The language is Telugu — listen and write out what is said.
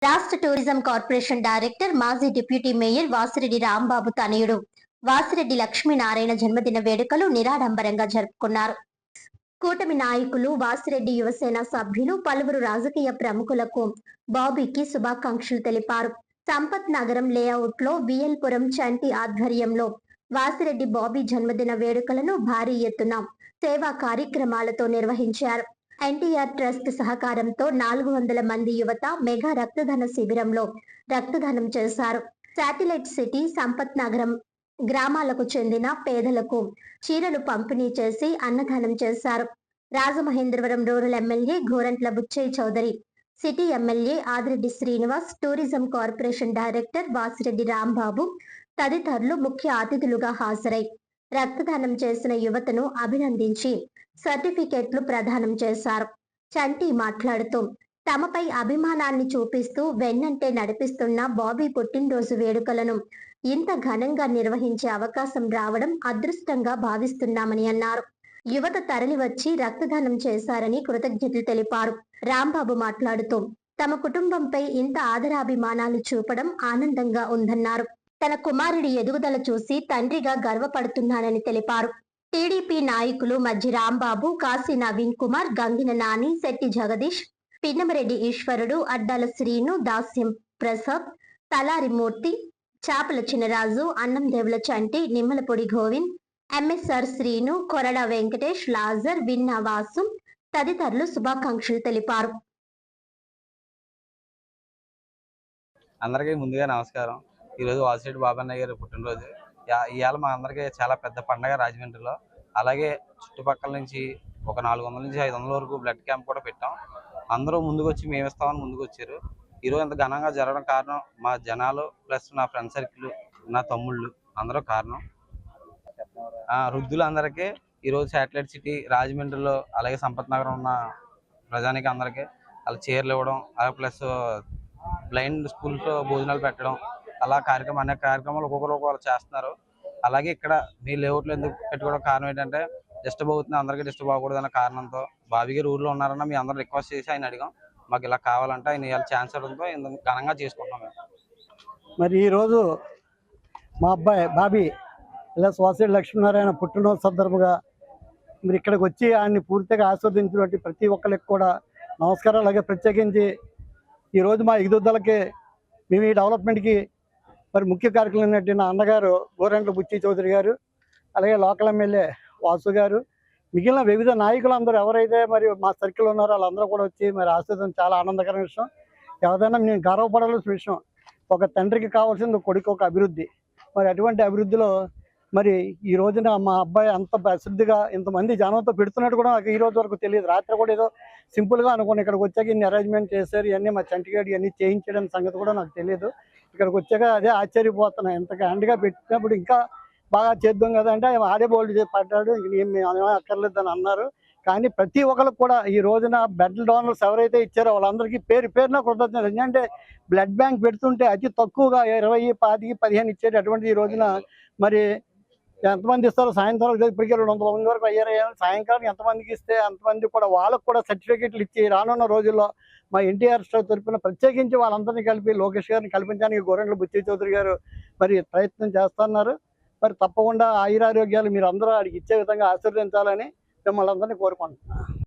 రాష్ట్ర టూరిజం కార్పొరేషన్ డైరెక్టర్ మాజీ డిప్యూటీ మేయర్ వాసిరెడ్డి రాంబాబు తనయుడు వాసిరెడ్డి లక్ష్మీనారాయణ జన్మదిన వేడుకలు నిరాడంబరంగా జరుపుకున్నారు. కూటమి నాయకులు, వాసిరెడ్డి యువసేన సభ్యులు, పలువురు రాజకీయ ప్రముఖులకు బాబీకి శుభాకాంక్షలు తెలిపారు. సంపత్ నగరం లేఅవుట్ లో విఎల్పురం చంటి ఆధ్వర్యంలో వాసిరెడ్డి బాబీ జన్మదిన వేడుకలను భారీ ఎత్తున సేవా కార్యక్రమాలతో నిర్వహించారు. ఎన్టీఆర్ ట్రస్ట్ సహకారంతో 400 మంది యువత మెగా రక్తదాన శిబిరంలో రక్తదానం చేశారు. శాటిలైట్ సిటీ సంపత్ నగరం గ్రామాలకు చెందిన పేదలకు చీరలు పంపిణీ చేసి అన్నదానం చేశారు. Rajamahendravaram rural MLA Gorantla Butchaiah Chowdary, city MLA Adireddy Srinivas, tourism corporation director Vasireddy Rambabu తదితరులు ముఖ్య అతిథులుగా హాజరై రక్తదానం చేసిన యువతను అభినందించి సర్టిఫికెట్లు ప్రదానం చేశారు. చంటి మాట్లాడుతూ తమపై అభిమానాన్ని చూపిస్తూ వెన్నంటే నడిపిస్తున్న బాబీ పుట్టినరోజు వేడుకలను ఇంత ఘనంగా నిర్వహించే అవకాశం రావడం అదృష్టంగా భావిస్తున్నామని అన్నారు. యువత తరలివచ్చి రక్తదానం చేశారని కృతజ్ఞతలు తెలిపారు. రాంబాబు మాట్లాడుతూ తమ కుటుంబంపై ఇంత ఆదరాభిమానాలు చూపడం ఆనందంగా ఉందన్నారు. తన కుమారుడి ఎదుగుదల చూసి తండ్రిగా గర్వపడుతున్నానని తెలిపారు. టీడీపీ నాయకులు మధ్య రాంబాబు, కాశీ నవీన్ కుమార్, గంగిన నాని, శెట్టి జగదీష్, పిన్నమరెడ్డి ఈశ్వరుడు, అడ్డాల శ్రీను, దాస్యం ప్రసాద్, తలారి మూర్తి, చాపల చినరాజు, అన్నం దేవుల చంటి, నిమ్మలపొడి గోవింద్, ఎంఎస్ఆర్ శ్రీను, కొరడ వెంకటేష్, లాజర్, విన్నా వాసు తదితరులు శుభాకాంక్షలు తెలిపారు. అందరికీ ముందుగా నమస్కారం. ఈరోజు వాసిరెడ్డి బాబన్నయ్య గారి పుట్టినరోజు. ఇవాళ మా అందరికీ చాలా పెద్ద పండగ రాజమండ్రిలో. అలాగే చుట్టుపక్కల నుంచి ఒక 400 నుంచి 500 వరకు బ్లడ్ క్యాంప్ కూడా పెట్టాం. అందరూ ముందుకు వచ్చి మేము ఇస్తామని ముందుకు వచ్చారు. ఈరోజు ఇంత ఘనంగా జరగడం కారణం మా జనాలు ప్లస్ నా ఫ్రెండ్ సర్కిల్, నా తమ్ముళ్ళు అందరూ కారణం. వృద్ధులందరికీ ఈరోజు శాటిలైట్ సిటీ రాజమండ్రిలో అలాగే సంపత్ నగరం ఉన్న ప్రజానికి అందరికీ అలా చీరలు ఇవ్వడం, అలాగే ప్లస్ బ్లైండ్ స్కూల్స్లో భోజనాలు పెట్టడం, అలా అనేక కార్యక్రమాలు ఒక్కొక్కరు చేస్తున్నారు. అలాగే ఇక్కడ మీ లేఅవుట్లో ఎందుకు పెట్టుకోవడం కారణం ఏంటంటే డిస్టర్బ్ అవుతుంది, అందరికీ డిస్టర్బ్ అవ్వకూడదు అన్న కారణంతో బాబీ గారు ఊర్లో ఉన్నారన్న మీ అందరూ రిక్వెస్ట్ చేసి ఆయన అడిగాం. మాకు ఇలా కావాలంటే ఆయన ఇవాళ ఛాన్స్ అవడంతో ఘనంగా చేసుకుంటున్నాం మేము. మరి ఈరోజు మా అబ్బాయి బాబీ ఇలా వాసిరెడ్డి లక్ష్మీనారాయణ పుట్టినరోజు సందర్భంగా మీరు ఇక్కడికి వచ్చి ఆయన్ని పూర్తిగా ఆస్వాదించినటువంటి ప్రతి ఒక్కరికి కూడా నమస్కారాలు. అలాగే ప్రత్యేకించి ఈరోజు మా ఎదుగుదలకి మేము ఈ డెవలప్మెంట్కి మరి ముఖ్య కార్యక్రమం అయినట్టు నా అన్నగారు గోరంట్ల బుచ్చయ్య చౌదరి గారు, అలాగే లోకల్ ఎమ్మెల్యే వాసు గారు, మిగిలిన వివిధ నాయకులు అందరూ ఎవరైతే మరి మా సర్కిల్ ఉన్నారో వాళ్ళందరూ కూడా వచ్చి మరి ఆస్వాదం చాలా ఆనందకరమైన విషయం. ఎవరైనా నేను గర్వపడాల్సిన విషయం. ఒక తండ్రికి కావాల్సింది ఒక కొడుకు ఒక అభివృద్ధి. మరి అటువంటి అభివృద్ధిలో మరి ఈ రోజున మా అబ్బాయి అంత ప్రసిద్ధిగా ఇంతమంది జనంతో పెడుతున్నట్టు కూడా నాకు ఈ రోజు వరకు తెలియదు. రాత్రి కూడా ఏదో సింపుల్గా అనుకోండి ఇక్కడికి వచ్చాక ఇన్ని అరేంజ్మెంట్ చేశారు, ఇవన్నీ మా చంటిగాడు ఇవన్నీ చేయించడం సంగతి కూడా నాకు తెలియదు. ఇక్కడికి వచ్చాక అదే ఆశ్చర్యపోతున్నాను. ఎంత గ్రాండ్గా పెట్టినప్పుడు ఇంకా బాగా చేద్దాం కదా అంటే ఆడే బోల్డ్ పడ్డాడు, ఇంక మేము అక్కర్లేదని అన్నారు. కానీ ప్రతి ఒక్కరికి కూడా ఈ రోజున బ్లడ్ డోనర్స్ ఎవరైతే ఇచ్చారో వాళ్ళందరికీ పేరున కృతజ్ఞతలు. ఎందుకంటే బ్లడ్ బ్యాంక్ పెడుతుంటే అతి తక్కువగా 20, 10, 15 ఇచ్చేది. అటువంటి ఈ రోజున మరి ఎంతమంది ఇస్తారో సాయంత్రం ఇప్పటికే 200 మంది వరకు అయ్యారు. సాయంకాలం ఎంతమందికి ఇస్తే అంతమంది కూడా వాళ్ళకు కూడా సర్టిఫికెట్లు ఇచ్చి రానున్న రోజుల్లో మా ఎన్టీఆర్ స్టార్ తరఫున ప్రత్యేకించి వాళ్ళందరినీ కలిపి లోకేష్ గారిని కల్పించడానికి గోరంట్ల బుచ్చయ్య చౌదరి గారు మరి ప్రయత్నం చేస్తున్నారు. మరి తప్పకుండా ఆయురారోగ్యాలు మీరు అందరూ వాడికి ఇచ్చే విధంగా ఆశీర్వదించాలని మిమ్మల్ని అందరినీ కోరుకుంటున్నాను.